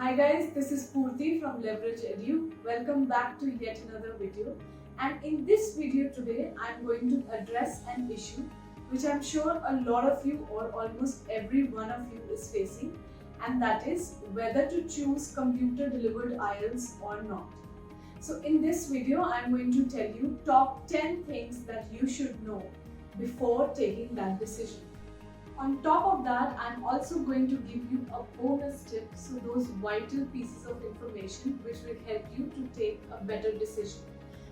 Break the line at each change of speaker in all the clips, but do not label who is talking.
Hi guys, this is Purti from Leverage Edu. Welcome back to yet another video. And in this video today, I'm going to address an issue which I'm sure a lot of you or almost every one of you is facing, and that is whether to choose computer delivered IELTS or not. So in this video, I'm going to tell you top 10 things that you should know before taking that decision. On top of that, I'm also going to give you a bonus tip, so those vital pieces of information which will help you to take a better decision.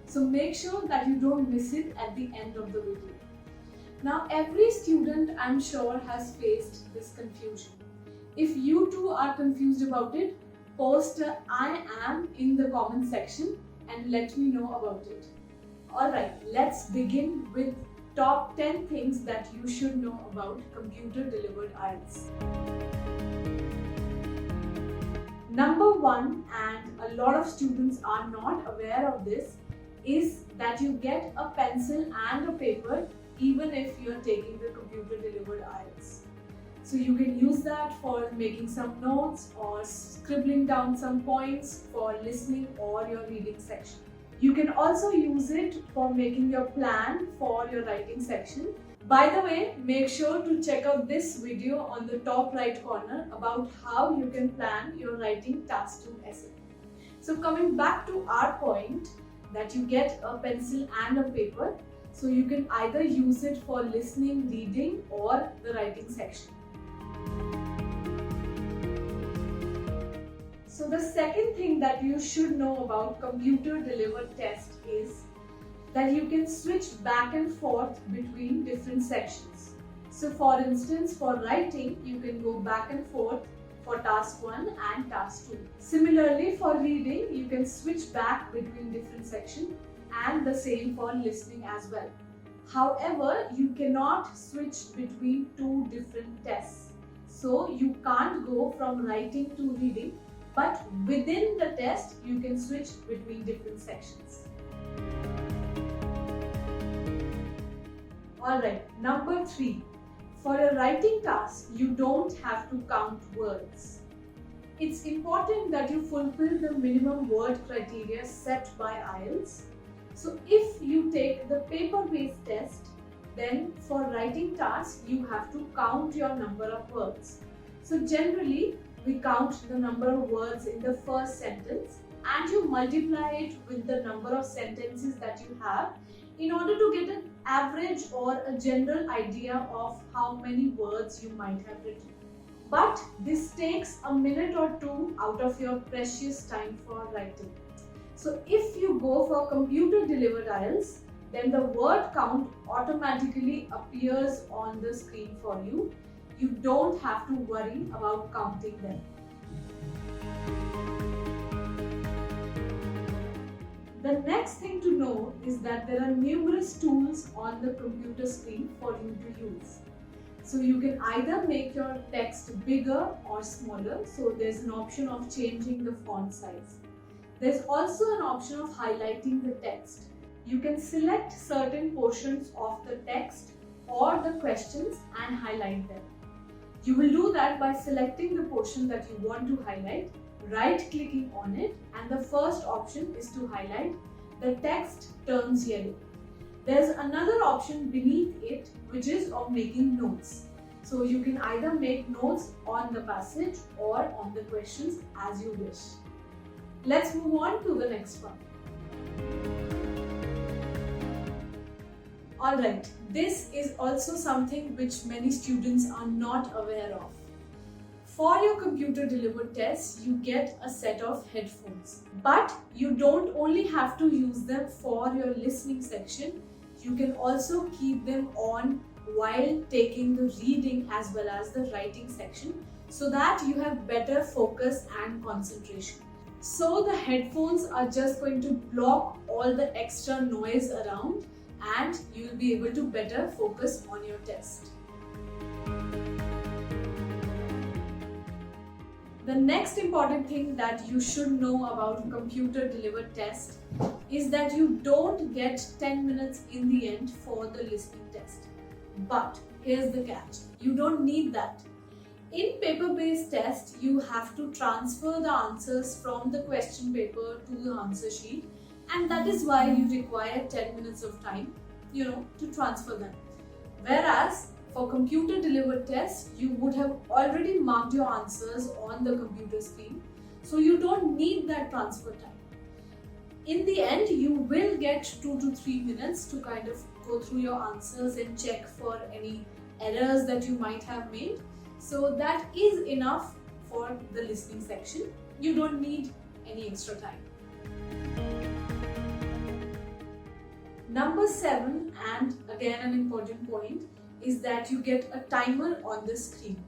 So make sure that you don't miss it at the end of the video. Now, every student, I'm sure, has faced this confusion. If you too are confused about it, post I am in the comment section and let me know about it. Alright, let's begin with top 10 things that you should know about computer delivered IELTS. Number one, and a lot of students are not aware of this, is that you get a pencil and a paper even if you are taking the computer delivered IELTS. So you can use that for making some notes or scribbling down some points for listening or your reading section. You can also use it for making your plan for your writing section. By the way, make sure to check out this video on the top right corner about how you can plan your writing task 2 essay. So coming back to our point that you get a pencil and a paper, so you can either use it for listening, reading or the writing section. So the second thing that you should know about computer delivered test is that you can switch back and forth between different sections. So for instance, for writing, you can go back and forth for task 1 and task 2. Similarly, for reading, you can switch back between different sections, and the same for listening as well. However, you cannot switch between two different tests. So you can't go from writing to reading, but within the test, you can switch between different sections. Alright, number 3. For a writing task, you don't have to count words. It's important that you fulfill the minimum word criteria set by IELTS. So if you take the paper-based test, then for writing tasks, you have to count your number of words. So generally, we count the number of words in the first sentence and you multiply it with the number of sentences that you have in order to get an average or a general idea of how many words you might have written. But this takes a minute or two out of your precious time for writing. So if you go for computer delivered IELTS, then the word count automatically appears on the screen for you. You don't have to worry about counting them. The next thing to know is that there are numerous tools on the computer screen for you to use. So you can either make your text bigger or smaller. So there's an option of changing the font size. There's also an option of highlighting the text. You can select certain portions of the text or the questions and highlight them. You will do that by selecting the portion that you want to highlight, right-clicking on it, and the first option is to highlight. The text turns yellow. There's another option beneath it which is of making notes. So you can either make notes on the passage or on the questions as you wish. Let's move on to the next one. Alright, this is also something which many students are not aware of. For your computer delivered tests, you get a set of headphones. But you don't only have to use them for your listening section, you can also keep them on while taking the reading as well as the writing section so that you have better focus and concentration. So the headphones are just going to block all the extra noise around and you will be able to better focus on your test. The next important thing that you should know about computer delivered test is that you don't get 10 minutes in the end for the listening test. But here's the catch, you don't need that. In paper-based test, you have to transfer the answers from the question paper to the answer sheet, and that is why you require 10 minutes of time, to transfer them. Whereas for computer delivered tests, you would have already marked your answers on the computer screen, so you don't need that transfer time. In the end, you will get 2 to 3 minutes to kind of go through your answers and check for any errors that you might have made. So that is enough for the listening section. You don't need any extra time. Number 7, and again an important point, is that you get a timer on the screen.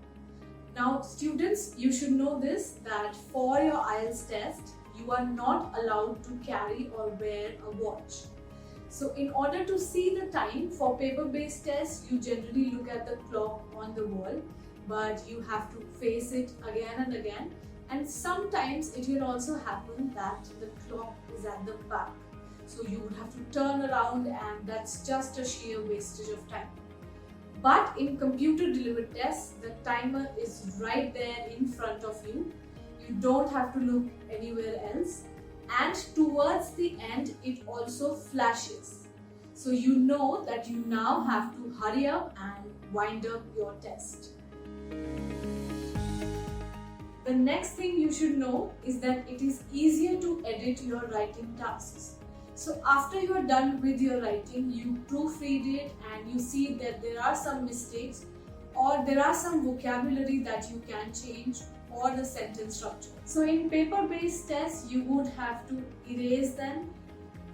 Now students, you should know this, that for your IELTS test, you are not allowed to carry or wear a watch. So in order to see the time for paper-based tests, you generally look at the clock on the wall, but you have to face it again and again. And sometimes it will also happen that the clock is at the back. So you would have to turn around, and that's just a sheer wastage of time. But in computer delivered tests, the timer is right there in front of you. You don't have to look anywhere else. And towards the end, it also flashes. So you know that you now have to hurry up and wind up your test. The next thing you should know is that it is easier to edit your writing tasks. So after you are done with your writing, you proofread it and you see that there are some mistakes or there are some vocabulary that you can change or the sentence structure. So in paper-based tests, you would have to erase them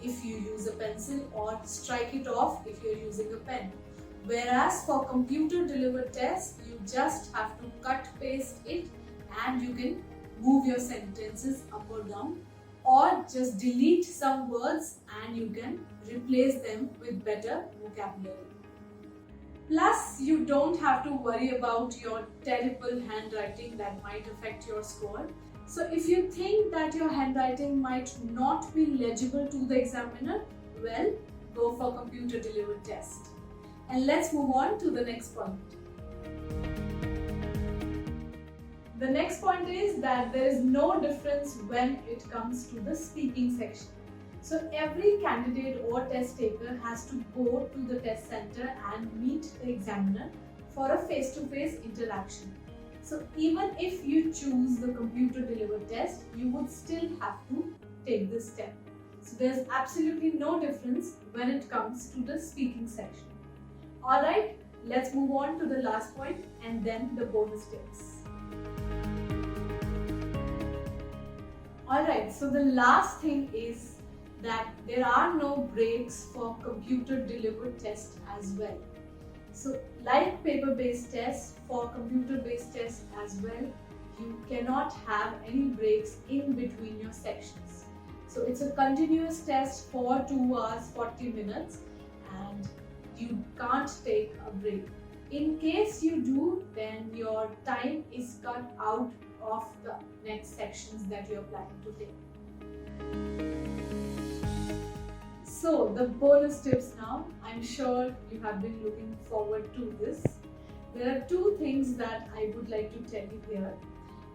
if you use a pencil or strike it off if you're using a pen. Whereas for computer-delivered tests, you just have to cut-paste it and you can move your sentences up or down, or just delete some words and you can replace them with better vocabulary. Plus, you don't have to worry about your terrible handwriting that might affect your score. So if you think that your handwriting might not be legible to the examiner, well, go for computer delivered test. And let's move on to the next point. The next point is that there is no difference when it comes to the speaking section. So every candidate or test taker has to go to the test center and meet the examiner for a face-to-face interaction. So even if you choose the computer delivered test, you would still have to take this step. So there's absolutely no difference when it comes to the speaking section. Alright, let's move on to the last point and then the bonus tips. Alright, so the last thing is that there are no breaks for computer delivered tests as well. So like paper-based tests, for computer-based tests as well, you cannot have any breaks in between your sections. So it's a continuous test for 2 hours 40 minutes and you can't take a break. In case you do, then your time is cut out of the next sections that you're planning to take. So the bonus tips now, I'm sure you have been looking forward to this. There are 2 things that I would like to tell you here,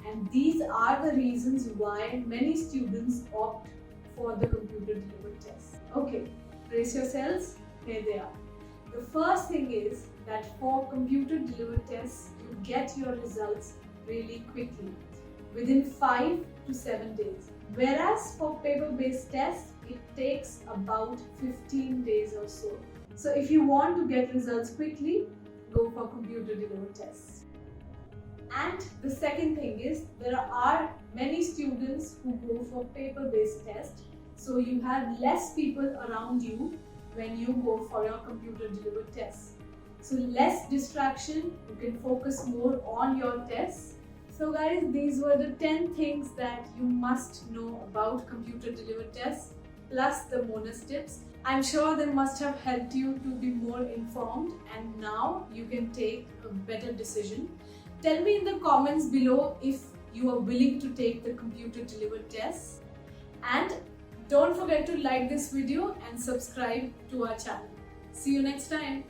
and these are the reasons why many students opt for the computer delivered test. Okay, brace yourselves, here they are. The first thing is that for computer delivered tests, you get your results really quickly, within 5 to 7 days. Whereas for paper-based tests, it takes about 15 days or so. So if you want to get results quickly, go for computer delivered tests. And the second thing is, there are many students who go for paper-based tests, so you have less people around you when you go for your computer delivered tests. So less distraction, you can focus more on your tests. So guys, these were the 10 things that you must know about computer delivered tests, plus the bonus tips. I'm sure they must have helped you to be more informed, and now you can take a better decision. Tell me in the comments below if you are willing to take the computer delivered tests. And don't forget to like this video and subscribe to our channel. See you next time.